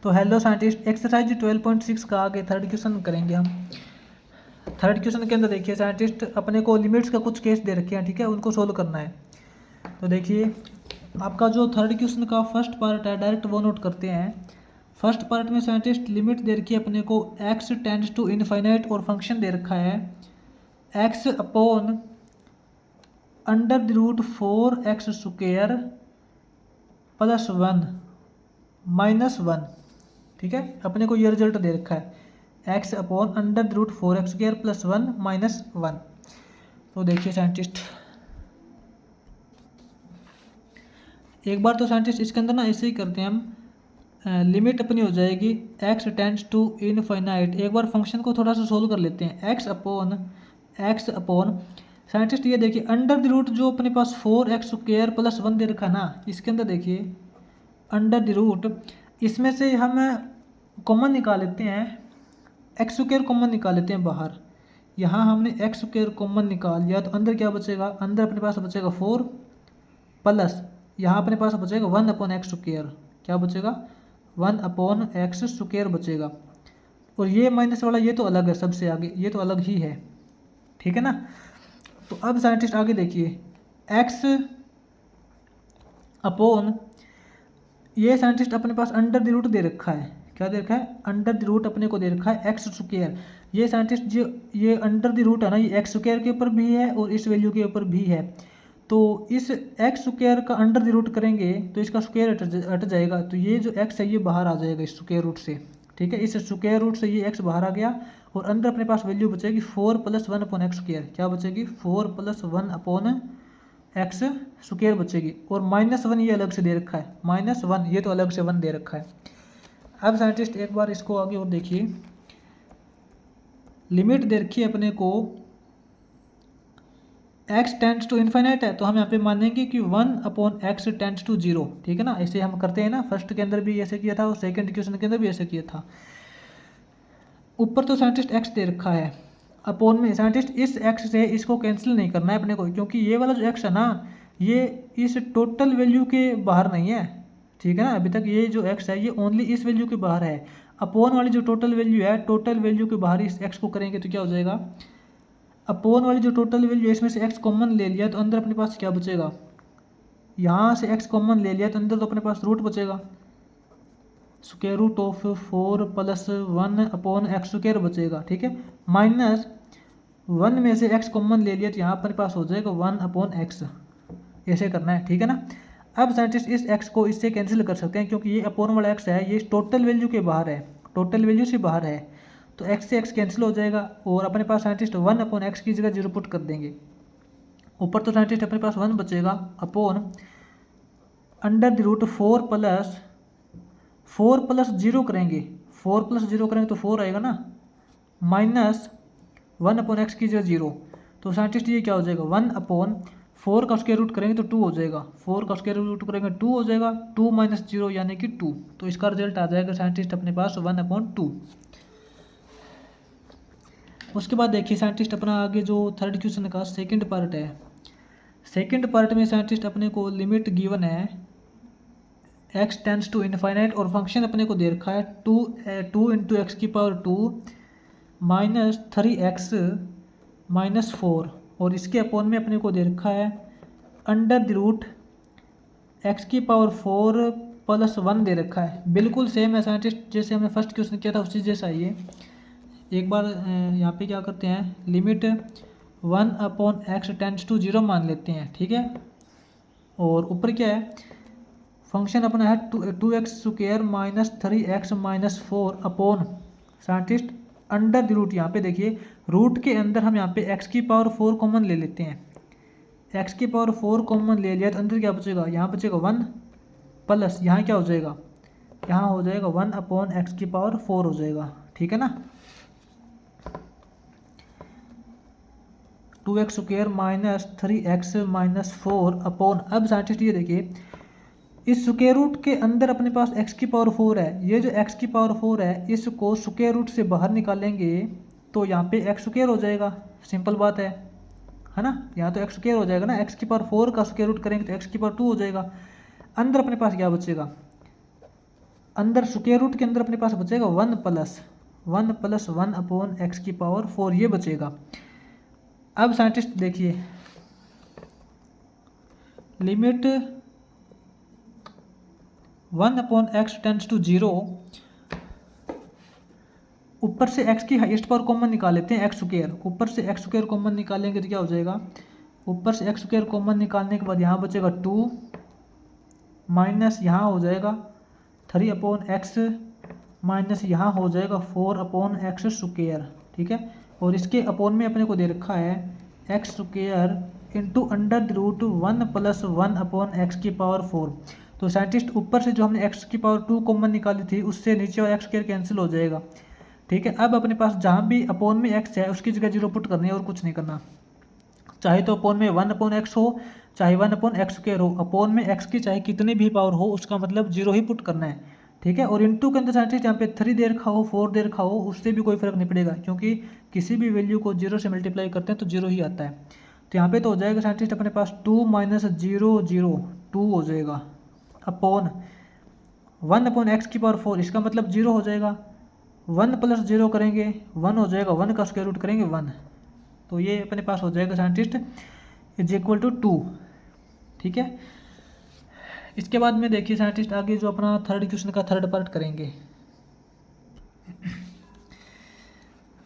तो hello scientist, exercise 12.6 का आगे थर्ड क्वेश्चन करेंगे हम। थर्ड क्वेश्चन के अंदर देखिए साइंटिस्ट अपने को लिमिट्स का कुछ केस दे रखे हैं, ठीक है, उनको सोल्व करना है। तो देखिए आपका जो थर्ड क्वेश्चन का फर्स्ट पार्ट है डायरेक्ट वो नोट करते हैं। फर्स्ट पार्ट में साइंटिस्ट लिमिट दे रखी है अपने को x टेंड्स टू इनफाइनाइट और फंक्शन दे रखा है x upon under the root 4x square plus 1 minus 1, ठीक है। अपने को ये रिजल्ट दे रखा है x upon under the root 4x square plus 1 minus 1। तो देखिए साइंटिस्ट एक बार तो साइंटिस्ट इसके अंदर ना ऐसे ही करते हैं हम, लिमिट अपनी हो जाएगी x टेंड्स टू इनफाइनाइट। एक बार फंक्शन को थोड़ा सा सोल्व कर लेते हैं। x अपॉन साइंटिस्ट ये देखिए अंडर द रूट जो अपने पास 4x स्क्वायर प्लस 1 दे रखा ना, इसके अंदर देखिए अंडर द रूट, इसमें से हम कॉमन निकाल लेते हैं, एक्स स्क्वायर कॉमन निकाल लेते हैं बाहर। यहाँ हमने एक्स स्क्वायर कॉमन निकाल लिया तो अंदर क्या बचेगा, अंदर अपने पास बचेगा 4 प्लस यहाँ अपने पास बचेगा 1 अपॉन एक्स स्क्वायर। क्या बचेगा, 1 अपॉन एक्स स्क्वायर बचेगा। और ये माइनस वाला ये तो अलग है, सबसे आगे ये तो अलग ही है, ठीक है ना। तो अब साइंटिस्ट आगे देखिए एक्स अपॉन ये साइंटिस्ट अपने पास अंडर द रूट दे रखा है। क्या दे रखा है, अंडर द रूट अपने को दे रखा है एक्स स्क्वायर। ये साइंटिस्ट जो ये अंडर द रूट है ना, ये एक्स स्क्वायर के ऊपर भी है और इस वैल्यू के ऊपर भी है। तो इस एक्स स्क्वायर का अंडर द रूट करेंगे तो इसका स्क्वायर हट जाएगा, तो ये जो एक्स है ये बाहर आ जाएगा इस स्क्वायर रूट से, ठीक है। इस स्क्वायर रूट से ये एक्स बाहर आ गया और अंदर अपने पास वैल्यू बचेगी 4 प्लस 1 अपॉन एक्स स्क्वायर। क्या बचेगी, 4 प्लस 1 अपॉन एक्स स्क्वायर बचेगी। और माइनस 1 ये अलग से दे रखा है, माइनस 1 ये तो अलग से 1 दे रखा है। अब साइंटिस्ट एक बार इसको आगे और देखिए, लिमिट दे रखी है अपने को x टेंड्स टू इनफाइनाइट है, तो हम यहाँ पे मानेंगे कि 1 अपॉन एक्स टेंड्स टू 0, ठीक है ना। ऐसे हम करते हैं ना, फर्स्ट के अंदर भी ऐसे किया था और सेकंड क्वेश्चन के अंदर भी ऐसे किया था। ऊपर तो साइंटिस्ट x दे रखा है, अपॉन में साइंटिस्ट इस x से इसको कैंसिल नहीं करना है अपने को, क्योंकि ये वाला जो x है ना ये इस टोटल वैल्यू के बाहर नहीं है, ठीक है ना। अभी तक ये जो x है ये ओनली इस वैल्यू के बाहर है। अपॉन वाली जो टोटल वैल्यू है, टोटल वैल्यू के बाहर इस x को करेंगे तो क्या हो जाएगा, अपॉन वाली जो टोटल वैल्यू है इसमें से x कॉमन ले लिया तो अंदर अपने पास क्या बचेगा, यहाँ से x कॉमन ले लिया तो अंदर तो अपने पास रूट बचेगा, square root of 4 plus 1 upon X square बचेगा, ठीक है। माइनस 1 में से x कॉमन ले लिया तो यहाँ अपने पास हो जाएगा 1 अपॉन एक्स। ऐसे करना है, ठीक है ना। अब साइंटिस्ट इस x को इससे कैंसिल कर सकते हैं, क्योंकि ये अपॉन वाला x है ये टोटल वैल्यू के बाहर है, टोटल वैल्यू से बाहर है, तो x से x कैंसिल हो जाएगा और अपने पास साइंटिस्ट 1 अपॉन एक्स की जगह 0 पुट कर देंगे। ऊपर तो साइंटिस्ट अपने पास 1 बचेगा upon under the root 4 plus 0 करेंगे, 4 प्लस 0 करेंगे तो 4 आएगा ना, माइनस 1 अपॉन एक्स की जगह 0। तो साइंटिस्ट ये क्या हो जाएगा, 1 अपॉन 4 का स्क्वायर रूट करेंगे तो 2 हो जाएगा, 4 का स्क्वायर रूट करेंगे 2 हो जाएगा, 2 माइनस 0 यानी कि 2। तो इसका रिजल्ट आ जाएगा साइंटिस्ट अपने पास 1 अपॉन 2। उसके बाद देखिए साइंटिस्ट अपना आगे जो थर्ड क्वेश्चन का सेकंड पार्ट है, सेकंड पार्ट में साइंटिस्ट अपने को लिमिट गिवन है x टेंड्स टू इनफाइनाइट और फंक्शन अपने को दे रखा है 2 इंटू एक्स की पावर 2 माइनस 3x माइनस 4, और इसके अपॉन में अपने को दे रखा है अंडर द रूट एक्स की पावर 4 प्लस 1 दे रखा है। बिल्कुल सेम है साइंटिस्ट जैसे हमने फर्स्ट क्वेश्चन किया था उसी जैसा ही है। एक बार यहाँ पे क्या करते हैं, limit 1 upon X tends to 0 मान लेते हैं, ठीक है। और ऊपर क्या है, फंक्शन अपना है 2x square minus 3x minus 4 upon scientist under the root. यहाँ पे देखिए रूट के अंदर हम यहाँ पे x की पावर 4 कॉमन ले लेते हैं, x की पावर 4 कॉमन ले लिया तो अंदर क्या बचेगा, यहाँ बचेगा 1 प्लस यहाँ क्या हो जाएगा, यहाँ हो जाएगा 1 अपॉन एक्स की पावर 4 हो जाएगा, ठीक है ना। 2x square minus 3x minus 4 upon, अब साइंटिस्ट ये देखिए इस स्क्वायर रूट के अंदर अपने पास x की पावर 4 है, ये जो x की पावर 4 है इसको स्क्वायर रूट से बाहर निकालेंगे तो यहाँ पे x स्क्वायर हो जाएगा, सिंपल बात है ना। यहाँ तो x स्क्वायर हो जाएगा ना, x की पावर 4 का स्क्वायर रूट करेंगे तो x की पावर 2 हो जाएगा। अंदर अपने पास क्या बचेगा, अंदर स्क्वायर रूट के अंदर अपने पास बचेगा 1 + 1 ये बचेगा। अब साइंटिस्ट देखिए, लिमिट 1/x टेंड्स टू 0, ऊपर से x की हाईएस्ट पावर कॉमन निकाल लेते हैं, x²। ऊपर से x² कॉमन निकालेंगे तो क्या हो जाएगा, ऊपर से x² कॉमन निकालने के बाद यहाँ बचेगा 2 माइनस यहाँ हो जाएगा 3/x माइनस यहाँ हो जाएगा 4/x²। ठीक है, और इसके अपोन में अपने को दे रखा है x² इंटू √1 + 1/x⁴। तो साइंटिस्ट ऊपर से जो हमने x⁴ कॉमन निकाली थी उससे नीचे और x² कैंसिल हो जाएगा। ठीक है, अब अपने पास जहाँ भी अपोन में x है उसकी जगह 0 पुट करनी है और कुछ नहीं करना। चाहे तो अपोन में 1/x हो, चाहे 1/x² हो, अपोन में x की चाहे कितनी भी पावर हो उसका मतलब 0 ही पुट करना है। ठीक है, और इंटू के अंदर साइंटिस्ट यहाँ पे 3 दे रखा हो 4 दे रखा हो उससे भी कोई फर्क नहीं पड़ेगा, क्योंकि किसी भी वैल्यू को 0 से मल्टीप्लाई करते हैं तो 0 ही आता है। तो यहाँ पे तो हो जाएगा साइंटिस्ट अपने पास 2 - 0 0 2 हो जाएगा अपॉन 1/x⁴, इसका मतलब 0 हो जाएगा। 1 + 0 करेंगे 1 हो जाएगा, 1 का स्क्वायर रूट करेंगे 1, तो ये अपने पास हो जाएगा साइंटिस्ट = 2। ठीक है, इसके बाद में देखिए साइंटिस्ट आगे जो अपना थर्ड क्वेश्चन का थर्ड पार्ट करेंगे।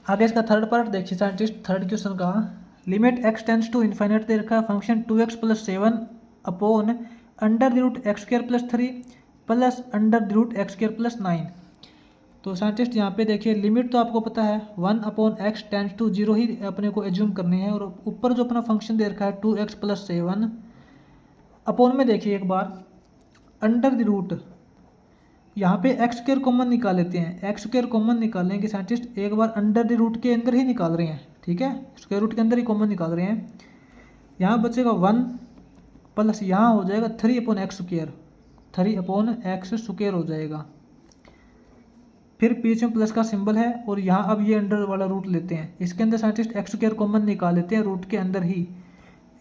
आगे इसका थर्ड पार्ट देखिए साइंटिस्ट, थर्ड क्वेश्चन का limit x tends to infinite दे रखा है, function 2x + 7 upon √x² + 3 plus √x² + 9। तो साइंटिस्ट यहाँ पे देखिए लिमिट तो आपको पता है 1/x टेंड्स टू 0 ही अपने को एज्यूम करनी है, और ऊपर जो अपना फंक्शन दे रखा है 2x + 7 अपॉन में देखिए एक बार √, यहाँ पे x² कॉमन निकाल लेते हैं। x² कॉमन निकालेंगे साइंटिस्ट एक बार √, के अंदर ही निकाल रहे हैं। ठीक है, स्क्वायर रूट के अंदर ही कॉमन निकाल रहे हैं। यहाँ बचेगा 1 प्लस यहाँ हो जाएगा 3/x², 3/x² हो जाएगा। फिर बीच में प्लस का सिंबल है और यहाँ अब ये अंडर वाला रूट लेते हैं, इसके अंदर साइंटिस्ट x² कॉमन निकाल लेते हैं रूट के अंदर ही।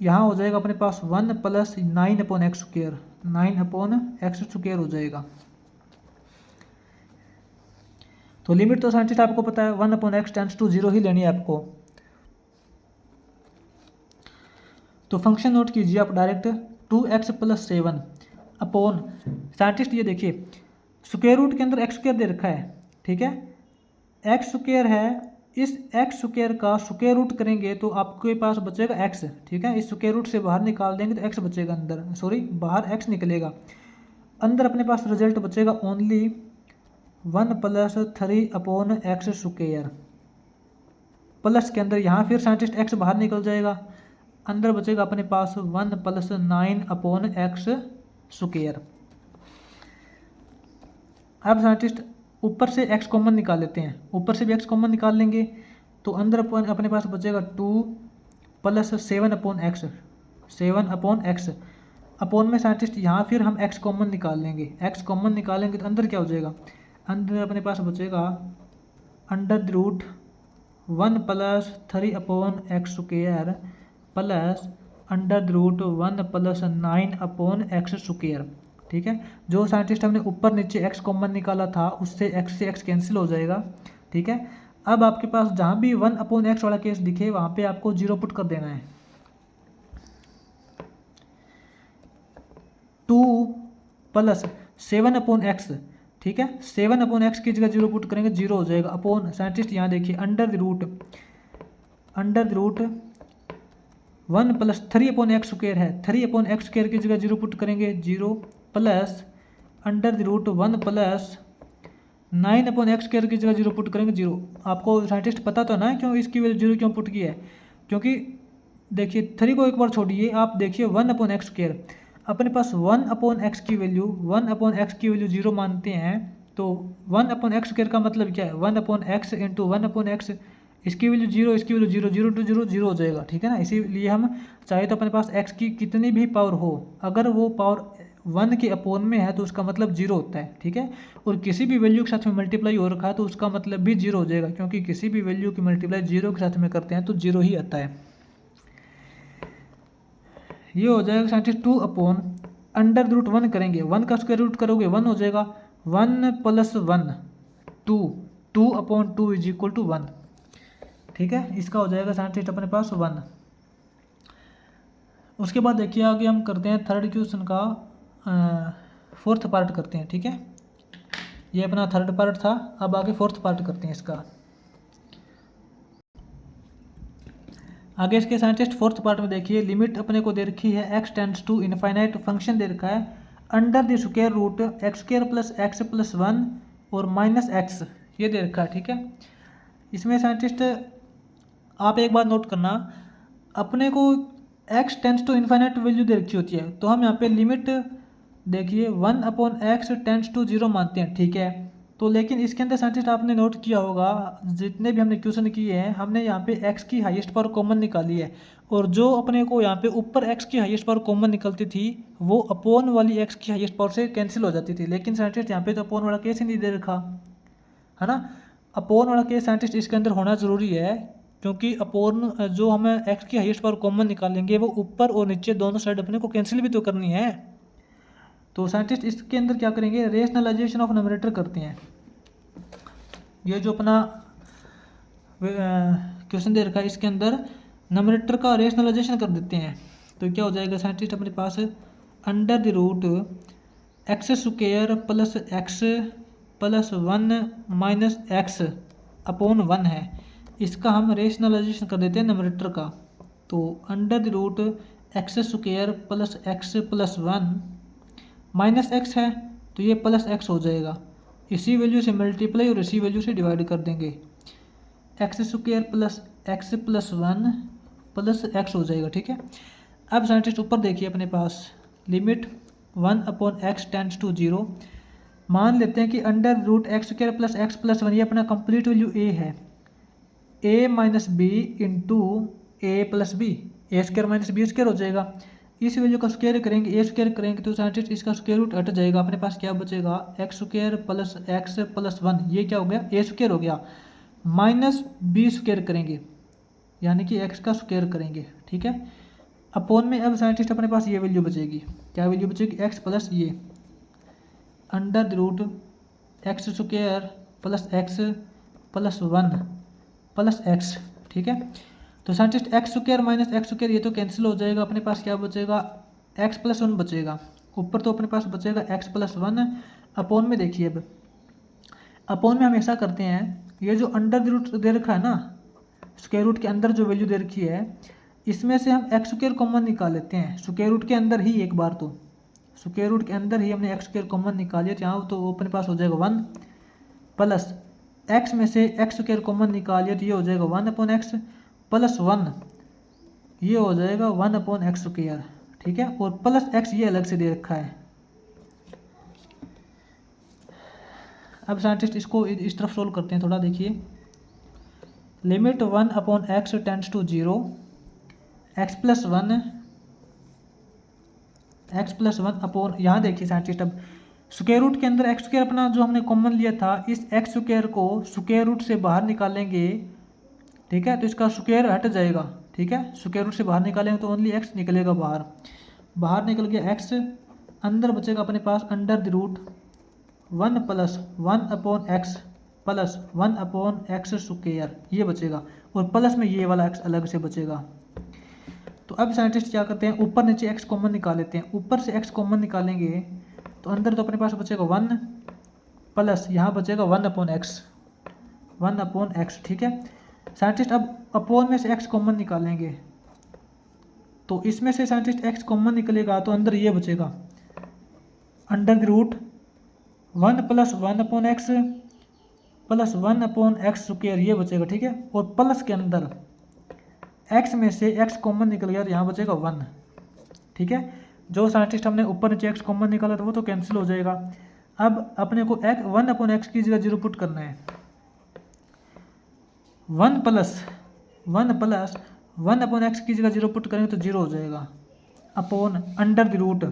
यहाँ हो जाएगा अपने पास 1 + 9/x², 9/x² हो जाएगा। तो लिमिट तो साइंटिस्ट आपको पता है 1/x टेंड्स टू 0 ही लेनी है आपको। तो फंक्शन नोट कीजिए आप डायरेक्ट 2x + 7 अपॉन साइंटिस्ट ये देखिए स्क्वायर रूट के अंदर x² दे रखा है। ठीक है, x² है, इस x² का स्क्वायर रूट करेंगे तो आपके पास बचेगा x। ठीक है, इस स्क्वायर रूट से बाहर निकाल देंगे तो x बचेगा अंदर, सॉरी बाहर x निकलेगा, अंदर अपने पास रिजल्ट बचेगा ओनली 1 + 3/x²। प्लस के अंदर यहाँ फिर साइंटिस्ट x बाहर निकल जाएगा, अंदर बचेगा अपने पास 1 + 9/x²। अब साइंटिस्ट ऊपर से x कॉमन निकाल लेते हैं, ऊपर से भी x कॉमन निकाल लेंगे तो अंदर अपने पास बचेगा 2 + 7/x, 7/x अपॉन में साइंटिस्ट यहाँ फिर हम x कॉमन निकाल लेंगे। x कॉमन निकालेंगे तो अंदर क्या हो जाएगा, अंदर अपने पास बचेगा √1 + 3/x² प्लस √1 + 9/x²। ठीक है, जो साइंटिस्ट हमने ऊपर नीचे x कॉमन निकाला था उससे x से x कैंसिल हो जाएगा। ठीक है, अब आपके पास जहाँ भी 1/x वाला केस दिखे वहाँ पे आपको 0 पुट कर देना है। 2 + 7/x, ठीक है, 7/x की जगह 0 पुट करेंगे 0 हो जाएगा अपॉन साइंटिस्ट यहाँ देखिए √1 + 3/x² है, 3/x² की जगह 0 पुट करेंगे 0 प्लस √1 + 9/x² की जगह 0 पुट करेंगे 0। आपको साइंटिस्ट पता तो ना क्यों इसकी वजह 0 क्यों पुट किया है, क्योंकि देखिए 3 को एक बार छोड़िए, आप देखिए 1/x², अपने पास 1/x की वैल्यू 0 मानते हैं तो 1/x² का मतलब क्या है 1/x इंटू 1/x, इसकी वैल्यू 0, इसकी वैल्यू 0, 0 × 0 0 हो जाएगा। ठीक है ना, इसीलिए हम चाहे तो अपने पास x की कितनी भी पावर हो, अगर वो पावर 1 के अपोन में है तो उसका मतलब 0 होता है। ठीक है, और किसी भी वैल्यू के साथ में मल्टीप्लाई हो रखा है तो उसका मतलब भी 0 हो जाएगा, क्योंकि किसी भी वैल्यू की मल्टीप्लाई 0 के साथ में करते हैं तो 0 ही आता है। ये हो जाएगा साइंटिस्ट 2/√1 करेंगे, 1 का स्क्वायर रूट करोगे 1 हो जाएगा, 1 + 1 2, 2/2 इज इक्वल टू 1। ठीक है, इसका हो जाएगा साइंटिस्ट अपने पास 1। उसके बाद देखिए आगे हम करते हैं थर्ड क्वेश्चन का फोर्थ पार्ट करते हैं। ठीक है, ये अपना थर्ड पार्ट था, अब आगे फोर्थ पार्ट करते हैं इसका। आगे इसके साइंटिस्ट फोर्थ पार्ट में देखिए, लिमिट अपने को दे रखी है x tends to infinite, function दे रखा है under the square root x² + x + 1 और -x, ये दे रखा है। ठीक है, इसमें साइंटिस्ट आप एक बात नोट करना, अपने को x tends to infinite value दे रखी होती है, तो हम यहाँ पे लिमिट देखिए 1/x टेंड्स टू 0 मानते हैं। ठीक है, तो लेकिन इसके अंदर साइंटिस्ट आपने नोट किया होगा, जितने भी हमने क्वेश्चन किए हैं, हमने यहाँ पे x की हाईएस्ट पावर कॉमन निकाली है, और जो अपने को यहाँ पे ऊपर x की हाईएस्ट पावर कॉमन निकलती थी वो अपोन वाली x की हाईएस्ट पावर से कैंसिल हो जाती थी। लेकिन साइंटिस्ट यहाँ पे तो अपोन वाला केस ही नहीं दे रखा है ना। अपोन वाला केस साइंटिस्ट इसके अंदर होना ज़रूरी है, क्योंकि अपोन जो हमें x की हाईएस्ट पावर कॉमन निकालेंगे वो ऊपर और नीचे दोनों साइड अपने को कैंसिल भी तो करनी है। तो साइंटिस्ट इसके अंदर क्या करेंगे, रेशनलाइजेशन ऑफ न्यूमरेटर करते हैं। ये जो अपना क्वेश्चन दे रखा है इसके अंदर न्यूमरेटर का रेशनलाइजेशन कर देते हैं, तो क्या हो जाएगा साइंटिस्ट अपने पास under the root x² + x + 1 - x upon 1 है, इसका हम रेशनलाइजेशन कर देते हैं न्यूमरेटर का। तो under the root x² + x + 1 -x है, तो ये +x हो जाएगा, इसी वैल्यू से मल्टीप्लाई और इसी वैल्यू से डिवाइड कर देंगे, x² + x + 1 + x हो जाएगा। ठीक है, अब साइंटिस्ट ऊपर देखिए अपने पास लिमिट 1/x टेंड्स टू 0, मान लेते हैं कि अंडर रूट x² + x + 1 ये अपना कंप्लीट वैल्यू a है, a - b into a + b, a² - b² हो जाएगा। इस वैल्यू का स्क्वायर करेंगे, a² करेंगे तो साइंटिस्ट इसका स्क्वायर रूट हट जाएगा, अपने पास क्या बचेगा x² + x + 1, ये क्या हो गया a² हो गया, -b² करेंगे यानी कि x का स्क्वायर करेंगे। ठीक है, अपोन में अब साइंटिस्ट अपने पास ये वैल्यू बचेगी, क्या वैल्यू बचेगी x प्लस ये under the root x² + x + 1 + x। ठीक है, तो साइंटिस्ट x² - x² ये तो कैंसिल हो जाएगा, अपने पास क्या बचेगा x + 1 बचेगा, ऊपर तो अपने पास बचेगा x + 1। अपोन में देखिए, अब अपोन में हम ऐसा करते हैं, ये जो अंडर द रूट दे रखा है ना, स्क्वायर रूट के अंदर जो वैल्यू दे रखी है, इसमें से हम x² कॉमन निकाल लेते हैं, स्क्वायर रूट के अंदर ही एक बार, तो स्क्वायर रूट के अंदर ही हमने x² कॉमन निकालिए, यहाँ तो अपने पास हो जाएगा 1 प्लस x में से x² कॉमन निकालिए तो ये हो जाएगा 1/x + 1, ये हो जाएगा 1/x²। ठीक है, और +x ये अलग से दे रखा है। अब साइंटिस्ट इसको इस तरफ सोल्व करते हैं थोड़ा, देखिए limit 1/x tends to 0, x + 1 upon, यहाँ देखिए साइंटिस्ट अब स्क्वायर रूट के अंदर x² अपना जो हमने कॉमन लिया था, इस x² को स्क्वायर रूट से बाहर निकालेंगे। ठीक है, तो इसका स्क्वायर हट जाएगा। ठीक है, स्क्वायर रूट से बाहर निकालेंगे तो ओनली x निकलेगा बाहर, बाहर निकल गया x, अंदर बचेगा अपने पास under the root 1 + 1/x + 1/x², ये बचेगा, और प्लस में ये वाला x अलग से बचेगा। तो अब साइंटिस्ट क्या करते हैं, ऊपर नीचे x कॉमन निकाल लेते हैं, ऊपर से x कॉमन निकालेंगे तो अंदर तो अपने पास बचेगा 1 प्लस यहाँ बचेगा 1/x। ठीक है, साइंटिस्ट अब अपोन में से x कॉमन निकालेंगे, तो इसमें से साइंटिस्ट x कॉमन निकलेगा तो अंदर ये बचेगा under the root 1 + 1/x + 1/x², ये बचेगा। ठीक है, और प्लस के अंदर x में से x कॉमन निकल गया तो यहाँ बचेगा 1। ठीक है, जो साइंटिस्ट हमने ऊपर नीचे x कॉमन निकाला था वो तो कैंसिल हो जाएगा। अब अपने को 1/x की जगह 0 पुट करना है, 1 + 1/x की जगह 0 पुट करेंगे तो 0 हो जाएगा, upon under the root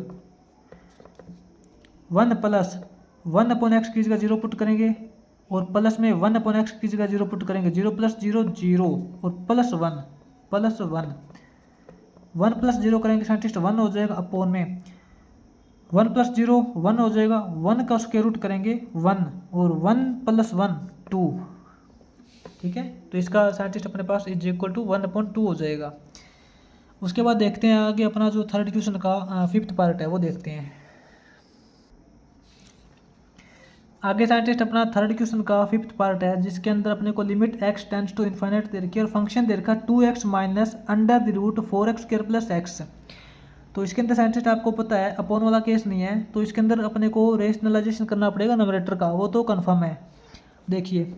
1 + 1/x की जगह 0 पुट करेंगे, और प्लस में 1/x की जगह 0 पुट करेंगे, 0 + 0 0 और +1 1 + 0 करेंगे साइंटिस्ट 1 हो जाएगा, अपॉन में 1 + 0 1 हो जाएगा, 1 का स्क्वायर रूट करेंगे 1 और 1 + 1 2, ठीक है। तो इसका साइंटिस्ट अपने पास इज इक्वल टू 1/2 हो जाएगा। उसके बाद देखते हैं आगे अपना जो थर्ड क्वेश्चन का फिफ्थ पार्ट है वो देखते हैं। आगे साइंटिस्ट अपना थर्ड क्वेश्चन का फिफ्थ पार्ट है जिसके अंदर अपने को limit x tends to infinite दे रखी है और फंक्शन दे रखा है 2x minus under the root 4x² plus x। तो इसके अंदर साइंटिस्ट आपको पता है अपॉन वाला केस नहीं है, तो इसके अंदर अपने को रेशनलाइजेशन करना पड़ेगा न्यूमरेटर का, वो तो कन्फर्म है। देखिए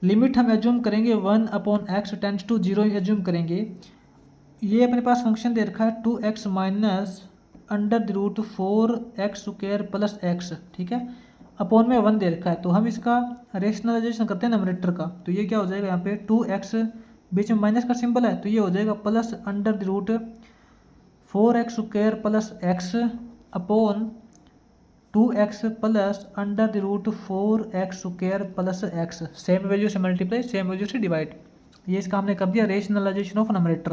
लिमिट हम एज्यूम करेंगे 1/x टेंड्स टू 0 एज्यूम करेंगे। ये अपने पास फंक्शन दे रखा है 2x minus under the root 4x² plus x, ठीक है। अपॉन में 1 दे रखा है, तो हम इसका रेशनलाइजेशन करते हैं न्यूमरेटर का। तो ये क्या हो जाएगा, यहाँ पे 2x बीच में माइनस का सिंबल है तो ये हो जाएगा plus under the root 4x² plus x upon 2x plus under the root 4x² plus x। Same value से मल्टीप्लाई, सेम वैल्यू से डिवाइड। ये इसका हमने कर दिया रेशनलाइजेशन ऑफ न्यूमरेटर।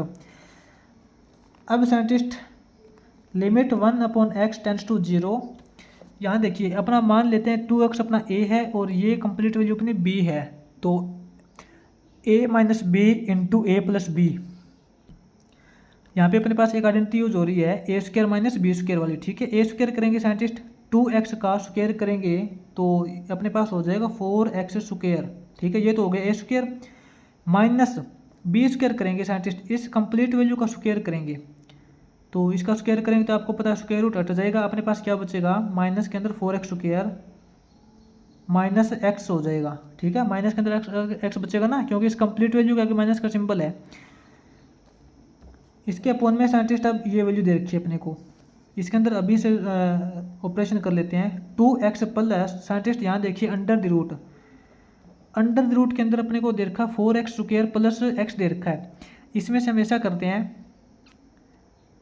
अब scientist limit 1/x tends to 0, यहाँ देखिए अपना मान लेते हैं 2x अपना a है और ये कंप्लीट वैल्यू अपनी b है, तो a minus b into a plus b। यहाँ पे अपने पास एक आइडेंटिटी यूज हो रही है a² माइनस b² वाली, ठीक है। a² करेंगे साइंटिस्ट 2x का स्क्वायर करेंगे तो अपने पास हो जाएगा 4x², ठीक है। ये तो हो गया a² माइनस b² करेंगे साइंटिस्ट इस कंप्लीट वैल्यू का स्क्वायर करेंगे, तो इसका स्क्वायर करेंगे तो आपको पता है स्क्वायर रूट हट जाएगा, अपने पास क्या बचेगा माइनस के अंदर 4x² माइनस x हो जाएगा, ठीक है। माइनस के अंदर x बचेगा ना, क्योंकि इस कंप्लीट वैल्यू का आगे माइनस का सिंबल है। इसके अपॉन में साइंटिस्ट अब ये वैल्यू दे रखी है अपने को, इसके अंदर अभी से ऑपरेशन कर लेते हैं। 2x प्लस साइंटिस्ट यहाँ देखिए under the root, under the root के अंदर अपने को दे रखा 4x² प्लस x दे रखा है। इसमें से हम ऐसा करते हैं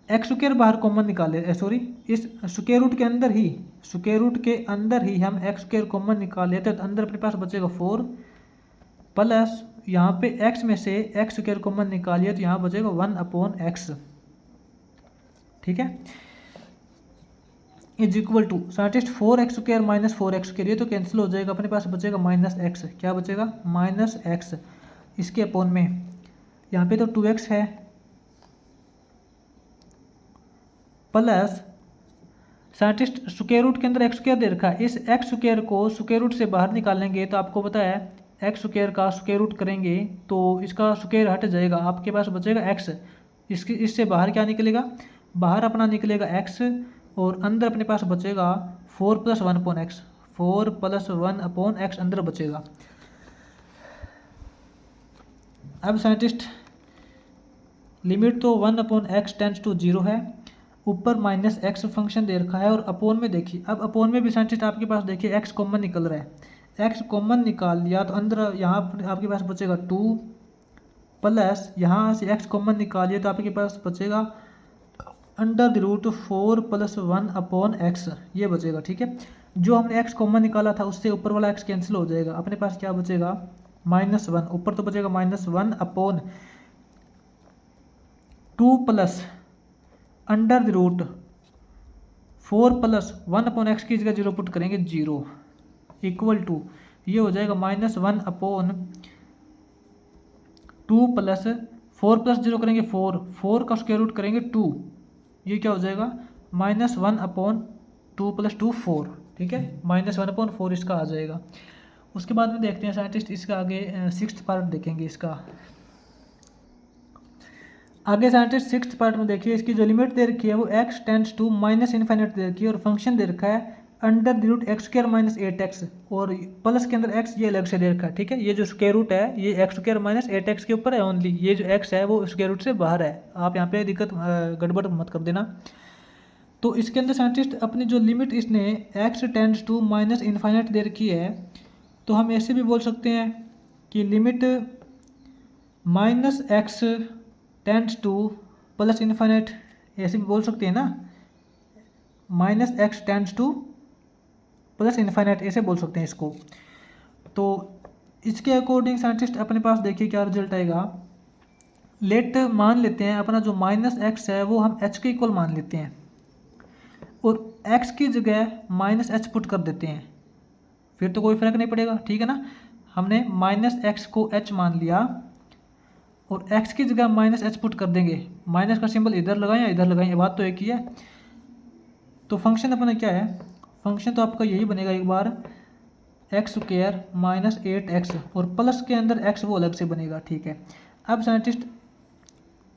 x² बाहर कॉमन निकाले, सॉरी इस स्क्वायर रूट के अंदर ही, स्क्वायर रूट के अंदर ही हम x² कॉमन निकाल लेते हैं, तो अंदर अपने पास बचेगा 4 प्लस यहाँ पे x में से x² कॉमन निकालिए तो यहाँ बचेगा 1/x, ठीक है। Is equal to scientist 4x² minus 4x², ये तो कैंसिल हो जाएगा, अपने पास बचेगा माइनस x। क्या बचेगा, माइनस x। इसके अपॉन में यहाँ पे तो 2x है प्लस साइंटिस्ट स्क्वायर रूट के अंदर x² दे रखा है, इस x² को स्क्वायर रूट से बाहर निकालेंगे तो आपको पता है x² का स्क्वायर रूट करेंगे तो इसका स्क्वायर हट जाएगा, आपके पास बचेगा x। इससे बाहर क्या निकलेगा, बाहर अपना निकलेगा x और अंदर अपने पास बचेगा 4 + 1/x, 4 + 1/x अंदर बचेगा। अब साइंटिस्ट लिमिट तो 1/x टेंड्स टू 0 है, ऊपर माइनस x फंक्शन दे रखा है और अपॉन में देखिए, अब अपॉन में भी साइंटिस्ट आपके पास देखिए x कॉमन निकल रहा है, x कॉमन निकाल लिया तो अंदर यहाँ आपके पास बचेगा 2 प्लस यहाँ से x कॉमन निकालिए तो आपके पास बचेगा अंडर द रूट 4 + 1/x, ये बचेगा, ठीक है। जो हमने x कॉमन निकाला था उससे ऊपर वाला x कैंसिल हो जाएगा, अपने पास क्या बचेगा -1, ऊपर तो बचेगा -1/2 plus under the root 4 + 1/x की जगह 0 पुट करेंगे 0 इक्वल टू ये हो जाएगा -1/2 प्लस 4 + 0 करेंगे 4, 4 का स्क्वायर रूट करेंगे 2, ये क्या हो जाएगा -1/2 + 2 4, ठीक है। -1/4 इसका आ जाएगा। उसके बाद में देखते हैं साइंटिस्ट इसका आगे सिक्स्थ पार्ट देखेंगे इसका। आगे साइंटिस्ट सिक्स्थ पार्ट में देखिए इसकी जो लिमिट दे रखी है वो x टेंड्स टू -∞ दे रखी है और फंक्शन दे रखा है under the root x² minus 8x और प्लस के अंदर x ये अलग से दे रखा है, ठीक है। ये जो स्क्वायर रूट है ये x² माइनस 8x के ऊपर है ओनली, ये जो x है वो स्क्वायर रूट से बाहर है, आप यहाँ पे दिक्कत गड़बड़ मत कर देना। तो इसके अंदर साइंटिस्ट अपनी जो लिमिट इसने x टेंड्स टू -∞ दे रखी है, तो हम ऐसे भी बोल सकते हैं कि लिमिट -x टेंड्स टू +∞, ऐसे भी बोल सकते हैं ना, -x टेंड्स टू +∞, ऐसे बोल सकते हैं इसको। तो इसके अकॉर्डिंग साइंटिस्ट अपने पास देखिए क्या रिजल्ट आएगा। लेट मान लेते हैं अपना जो -x है वो हम h के इक्वल मान लेते हैं, और x की जगह माइनस एच पुट कर देते हैं, फिर तो कोई फ़र्क नहीं पड़ेगा, ठीक है ना। हमने माइनस एक्स को h मान लिया और x की जगह माइनस एच पुट कर देंगे, माइनस का सिंबल इधर लगाएं या इधर लगाएं, ये बात तो एक ही है। तो फंक्शन अपना क्या है, फंक्शन तो आपका यही बनेगा एक बार एक्स स्क्वायर माइनस 8x और प्लस के अंदर x वो अलग से बनेगा, ठीक है। अब साइंटिस्ट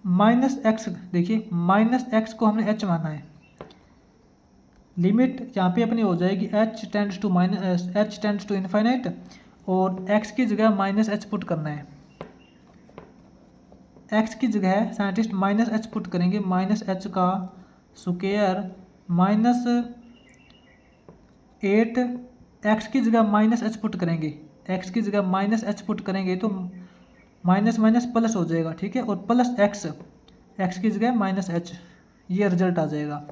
माइनस एक्स, देखिए माइनस एक्स को हमने h माना है, लिमिट यहाँ पे अपनी हो जाएगी h tends to minus h tends to infinite और x की जगह माइनस h पुट करना है, x की जगह साइंटिस्ट माइनस h पुट करेंगे, माइनस h का स्क्वायर माइनस 8, x की जगह माइनस h पुट करेंगे, x की जगह माइनस h पुट करेंगे तो माइनस माइनस प्लस हो जाएगा, ठीक है, और प्लस x की जगह माइनस h, ये रिजल्ट आ जाएगा।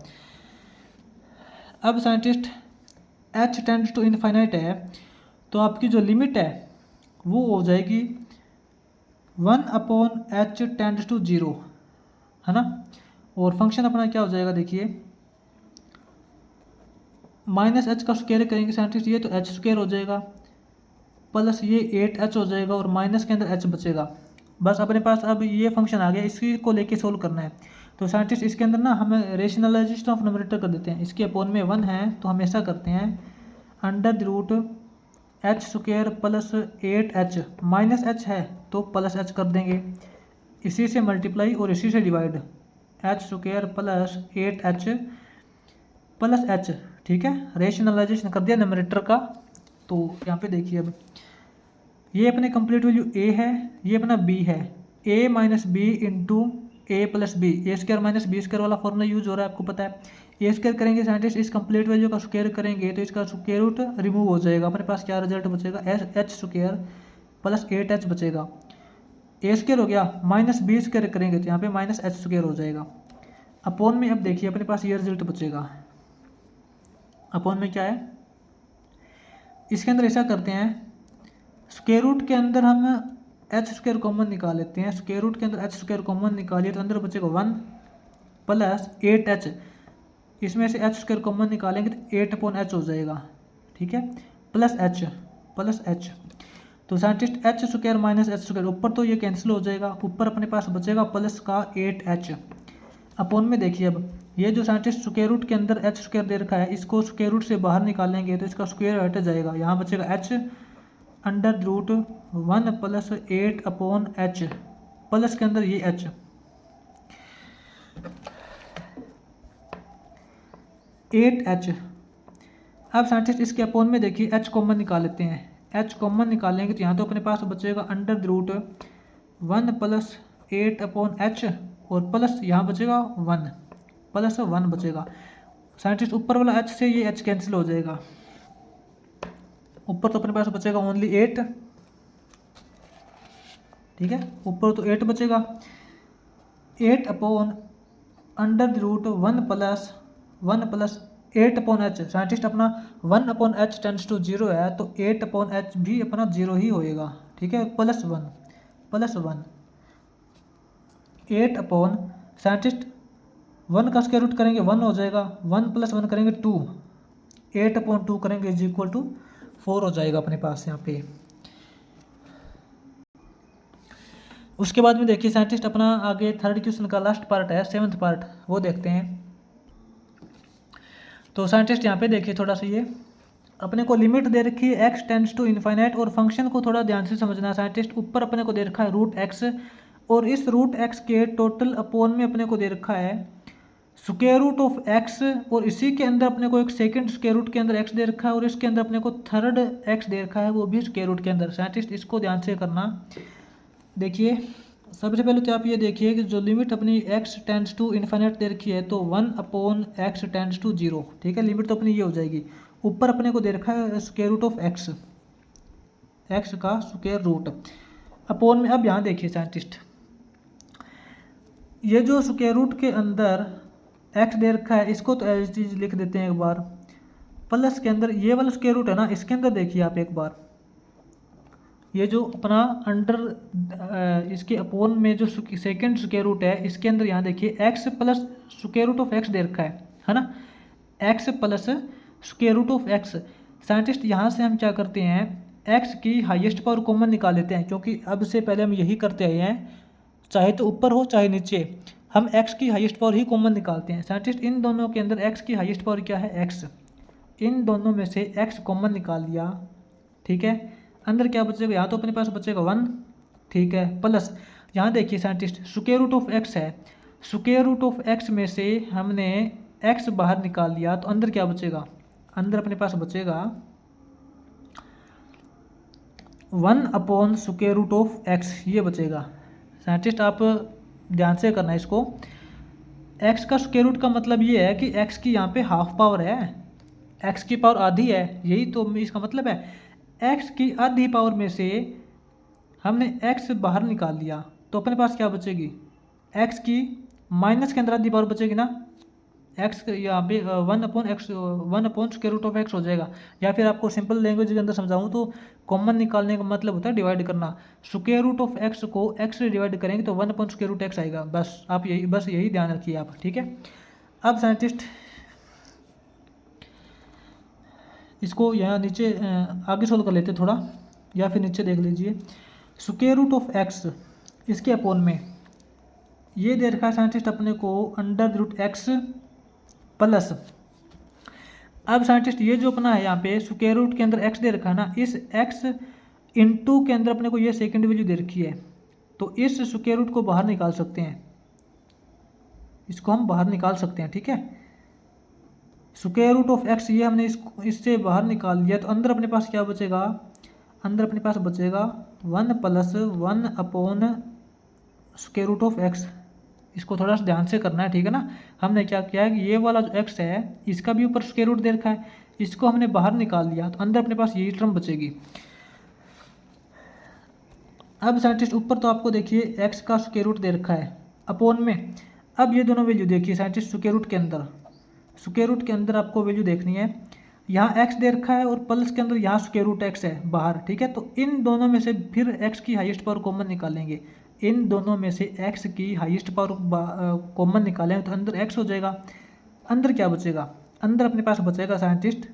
अब scientist h tends to infinite है तो आपकी जो लिमिट है वो हो जाएगी 1/h टेंड्स टू 0, है ना। और फंक्शन अपना क्या हो जाएगा, देखिए माइनस h का स्क्वायर करेंगे साइंटिस्ट, ये तो h स्क्वायर हो जाएगा प्लस ये 8h हो जाएगा और माइनस के अंदर h बचेगा। बस अपने पास अब ये फंक्शन आ गया, इसी को लेके सोल्व करना है। तो साइंटिस्ट इसके अंदर ना हमें रेशनलाइजेशन ऑफ न्यूमरेटर कर देते हैं, इसके अपोन में 1 है तो हम ऐसा करते हैं under the root h square plus 8h, minus h है तो प्लस h कर देंगे, इसी से मल्टीप्लाई और इसी से divide, h square plus 8h plus h, ठीक है। रेशनलाइजेशन कर दिया न्यूमरेटर का। तो यहाँ पे देखिए अब ये अपने कंप्लीट वैल्यू a है, ये अपना b है, a minus B into A plus B, A square minus B square वाला फॉर्मूला यूज हो रहा है, आपको पता है। ए स्क्वायर करेंगे साइंटिस्ट, इस कंप्लीट वैल्यू का स्क्वायर करेंगे तो इसका स्क्वायर रूट रिमूव हो जाएगा, अपने पास क्या रिजल्ट बचेगा, एच स्क्वायर प्लस 8h बचेगा। ए स्क्वायर हो गया, माइनस बी स्क्वायर करेंगे तो यहाँ पे माइनस एच स्क्वायर हो जाएगा। अपोन में अब देखिए अपने पास ये रिजल्ट बचेगा, अपोन में क्या है, इसके अंदर ऐसा करते हैं स्क्वायर रूट के अंदर हम एच स्क्वायर कॉमन निकाल लेते हैं, स्क्वायर रूट के अंदर एच स्क्वायर कॉमन निकालिए तो अंदर बचेगा 1 प्लस 8h, इसमें से एच स्क्वायर कॉमन निकालेंगे तो 8/h हो जाएगा, ठीक है, प्लस एच। तो scientist H square minus H square, ऊपर तो ये कैंसिल हो जाएगा, ऊपर अपने पास बचेगा प्लस का 8h। अपोन में देखिए अब ये जो साइंटिस्ट स्क्वायर रूट के अंदर एच स्क्वायर दे रखा है, इसको स्क्वायर रूट से बाहर निकालेंगे तो इसका स्क्वायर हट जाएगा, यहाँ बचेगा h under root 1 plus 8/h, plus के अंदर ये h, h। अब साइंटिस्ट इसके अपोन में देखिए h कॉमन निकाल लेते हैं, h कॉमन निकालेंगे तो यहाँ तो अपने पास बचेगा अंडर रूट 1 प्लस 8/h और प्लस यहाँ बचेगा 1 प्लस 1 बचेगा। साइंटिस्ट ऊपर वाला h से ये h कैंसिल हो जाएगा, ऊपर तो अपने पास बचेगा ओनली 8, ठीक है, ऊपर तो 8 बचेगा, 8 upon under root 1 plus 8/h। Scientist अपना 1/h टेंड्स टू 0 है तो 8/h भी अपना 0 ही होएगा, ठीक है, प्लस 1 8 अपॉन साइंटिस्ट 1 का स्क्वायर रूट करेंगे 1 हो जाएगा, 1 प्लस 1 करेंगे 2, 8/2 करेंगे इज इक्वल टू 4 हो जाएगा अपने पास यहाँ पे। उसके बाद में देखिए साइंटिस्ट अपना आगे थर्ड क्वेश्चन का लास्ट पार्ट है, 7th पार्ट, वो देखते हैं। तो साइंटिस्ट यहाँ पे देखिए थोड़ा सा ये अपने को लिमिट दे रखी है x टेंड्स टू इनफाइनाइट, और फंक्शन को थोड़ा ध्यान से समझना है साइंटिस्ट। ऊपर अपने को दे रखा है रूट x और इस रूट x के टोटल अपोन में अपने को दे रखा है स्क्वायर रूट ऑफ x, और इसी के अंदर अपने को एक सेकंड स्क्वायर रूट के अंदर x दे रखा है और इसके अंदर अपने को थर्ड x दे रखा है वो भी स्क्वायर रूट के अंदर। साइंटिस्ट इसको ध्यान से करना। देखिए सबसे पहले तो आप ये देखिए कि जो लिमिट अपनी x टेंड्स टू इनफाइनाइट दे रखी है तो 1/x टेंड्स टू 0, ठीक है, लिमिट तो अपनी ये हो जाएगी। ऊपर अपने को दे रखा है स्क्वायर रूट ऑफ x का स्क्वायर रूट अपोन में। अब यहाँ देखिए साइंटिस्ट ये जो स्क्वायर रूट के अंदर x दे रखा है इसको तो एज इट इज लिख देते हैं एक बार, प्लस के अंदर ये वाला स्क्वायर रूट है ना, इसके अंदर देखिए आप एक बार ये जो अपना अंडर इसके अपोन में जो सेकंड स्क्वायर रूट है इसके अंदर यहाँ देखिए x plus square root of x दे रखा है ना, X plus square root of X. Scientist यहाँ से हम क्या करते हैं, एक्स की हाईएस्ट पावर कॉमन निकाल लेते हैं, क्योंकि अब से पहले हम यही करते आए हैं, चाहे तो ऊपर हो चाहे नीचे, हम एक्स की हाईएस्ट पावर ही कॉमन निकालते हैं। साइंटिस्ट इन दोनों के अंदर एक्स की हाईएस्ट पावर क्या है, एक्स। इन दोनों में से एक्स कॉमन निकाल लिया, ठीक है। अंदर क्या बचेगा, यहाँ तो अपने पास बचेगा 1, ठीक है, प्लस यहाँ देखिए scientist square root of X है, स्क्वायर रूट ऑफ एक्स में से हमने एक्स बाहर निकाल लिया, तो अंदर क्या बचेगा, अंदर अपने पास बचेगा 1 upon square root of X, ये बचेगा। साइंटिस्ट आप ध्यान से करना है इसको। एक्स का स्क्वायर रूट का मतलब ये है कि एक्स की यहाँ पे हाफ पावर है, एक्स की पावर आधी है, यही तो इसका मतलब है। एक्स की आधी पावर में से हमने एक्स बाहर निकाल लिया, तो अपने पास क्या बचेगी, एक्स की माइनस के अंदर आधी पावर बचेगी ना, एक्स यहाँ पे 1 अपॉन एक्स, 1 upon square root of X हो जाएगा। या फिर आपको सिंपल लैंग्वेज के अंदर समझाऊँ तो कॉमन निकालने का मतलब होता है डिवाइड करना। स्क्वायर रूट ऑफ एक्स को एक्स से डिवाइड करेंगे तो 1 अपॉन स्क्वायर रूट एक्स आएगा। बस आप यही ध्यान रखिए आप, ठीक है। अब साइंटिस्ट इसको यहाँ नीचे आगे सोल्व कर लेते थोड़ा, या फिर नीचे देख लीजिए। स्क्वायर रूट ऑफ एक्स इसके अपोन में ये दे रखा है साइंटिस्ट अपने को अंडर रूट एक्स प्लस। अब साइंटिस्ट ये जो अपना है यहाँ पे स्क्वायर रूट के अंदर एक्स दे रखा है ना, इस एक्स इंटू के अंदर अपने को ये सेकंड वैल्यू दे रखी है, तो इस स्क्वायर रूट को बाहर निकाल सकते हैं, इसको हम बाहर निकाल सकते हैं, ठीक है। स्क्वायर रूट ऑफ एक्स ये हमने इससे बाहर निकाल लिया, तो अंदर अपने पास क्या बचेगा, अंदर अपने पास बचेगा 1 plus 1 upon square root of X. इसको थोड़ा सा ध्यान से करना है, ठीक है ना। हमने क्या किया है कि ये वाला जो एक्स है इसका भी ऊपर स्क्वायर रूट दे रखा है, इसको हमने बाहर निकाल लिया, तो अंदर अपने पास यही टर्म बचेगी। अब साइंटिस्ट ऊपर तो आपको देखिए एक्स का स्क्वायर रूट दे रखा है अपॉन में। अब ये दोनों वैल्यू देखिए साइंटिस्ट, स्क्वायर रूट के अंदर, स्क्वायर रूट के अंदर आपको वैल्यू देखनी है, यहाँ एक्स दे रखा है और प्लस के अंदर यहाँ स्क्वायर रूट एक्स है बाहर, ठीक है। तो इन दोनों में से फिर एक्स की हाईएस्ट पावर कॉमन निकालेंगे, इन दोनों में से एक्स की हाईएस्ट पावर कॉमन निकालेंगे तो अंदर एक्स हो जाएगा। अंदर क्या बचेगा, अंदर अपने पास बचेगा साइंटिस्ट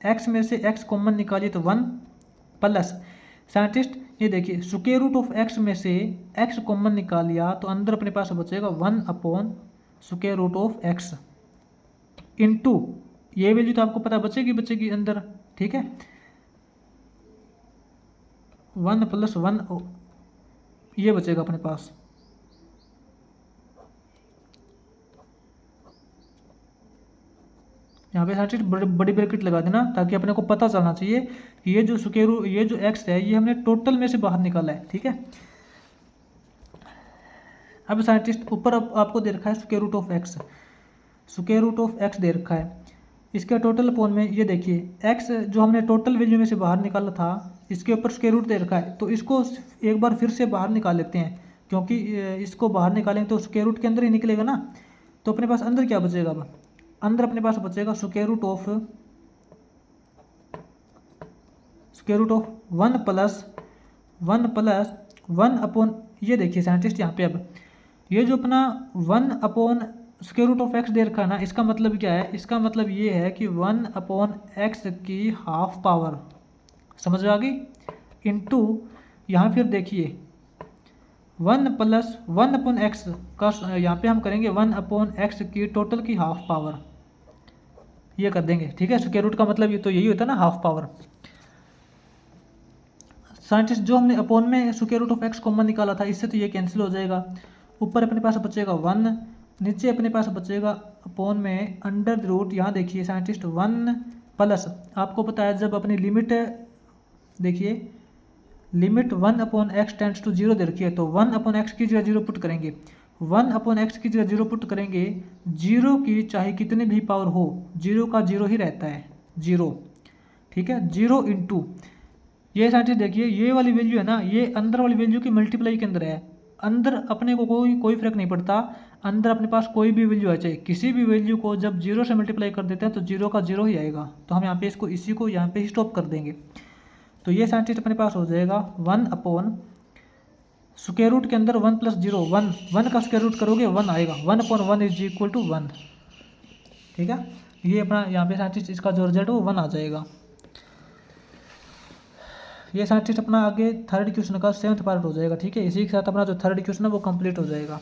एक्स में से एक्स कॉमन निकालिए तो 1 प्लस साइंटिस्ट ये देखिए स्क्वायर रूट ऑफ एक्स में से एक्स कॉमन निकाल लिया, तो अंदर अपने पास बचेगा 1 upon square root of X into ये वैल्यू तो आपको पता बचेगी अंदर, ठीक है। 1 प्लस 1 ये बचेगा अपने पास, यहाँ पे साइंटिस्ट बड़ी ब्रैकेट लगा देना ताकि अपने को पता चलना चाहिए कि ये जो स्क्वायर रूट, ये जो एक्स है ये हमने टोटल में से बाहर निकाला है, ठीक है। अब साइंटिस्ट ऊपर आपको दे रखा है square root of x, square root of x दे रखा है, इसके टोटल अपॉन में ये देखिए एक्स जो हमने टोटल वैल्यू में से बाहर निकाला था इसके ऊपर स्क्वायर रूट दे रखा है, तो इसको एक बार फिर से बाहर निकाल लेते हैं, क्योंकि इसको बाहर निकालेंगे तो स्क्वायर रूट के अंदर ही निकलेगा ना। तो अपने पास अंदर क्या बचेगा, अब अंदर अपने पास बचेगा square root of 1 plus 1 upon ये देखिए साइंटिस्ट यहाँ पे, अब ये जो अपना 1 upon square root of x दे रखा है ना, इसका मतलब क्या है, इसका मतलब ये है कि 1 अपॉन एक्स की हाफ पावर, समझ आ गई, इंटू यहाँ फिर देखिए 1 प्लस 1 अपॉन एक्स का यहाँ पे हम करेंगे 1 अपॉन एक्स की टोटल की हाफ पावर, ये कर देंगे, ठीक है। स्क्वायर रूट का मतलब ये तो यही होता है ना, हाफ पावर। साइंटिस्ट जो हमने अपॉन में square root of X common निकाला था इससे तो ये कैंसिल हो जाएगा, ऊपर अपने पास बचेगा 1, नीचे अपने पास बचेगा अपॉन में अंडर रूट, यहाँ देखिए साइंटिस्ट 1 प्लस, आपको पता है जब अपनी लिमिट देखिए limit 1 upon X tends to 0 दे रखी है, तो 1 अपॉन एक्स की जगह 0 पुट करेंगे, 1 अपॉन एक्स की जगह 0 पुट करेंगे, 0 की चाहे कितनी भी पावर हो 0 का 0 ही रहता है, 0, ठीक है। 0 इंटू ये साइंटिस्ट देखिए ये वाली वैल्यू है ना, ये अंदर वाली वैल्यू की मल्टीप्लाई के अंदर है, अंदर अपने को कोई फर्क नहीं पड़ता, अंदर अपने पास कोई भी वैल्यू आ जाए, किसी भी वैल्यू को जब 0 से मल्टीप्लाई कर देते हैं तो 0 का 0 ही आएगा, तो हम यहाँ पे इसी को यहाँ पे ही स्टॉप कर देंगे। तो ये साइंटिस्ट अपने पास हो जाएगा 1 अपॉन स्क्वायर रूट के अंदर 1 प्लस 0 1 का स्क्वायर रूट करोगे 1 आएगा, 1 अपॉन 1 इज इक्वल टू 1, ठीक है। ये अपना यहाँ पे साइंटिस्ट इसका जो रिजल्ट है वो 1 आ जाएगा। ये साइंटिस्ट अपना आगे थर्ड क्वेश्चन का 7th पार्ट हो जाएगा। ठीक है, इसी के साथ अपना जो थर्ड क्वेश्चन है वो कंप्लीट हो जाएगा।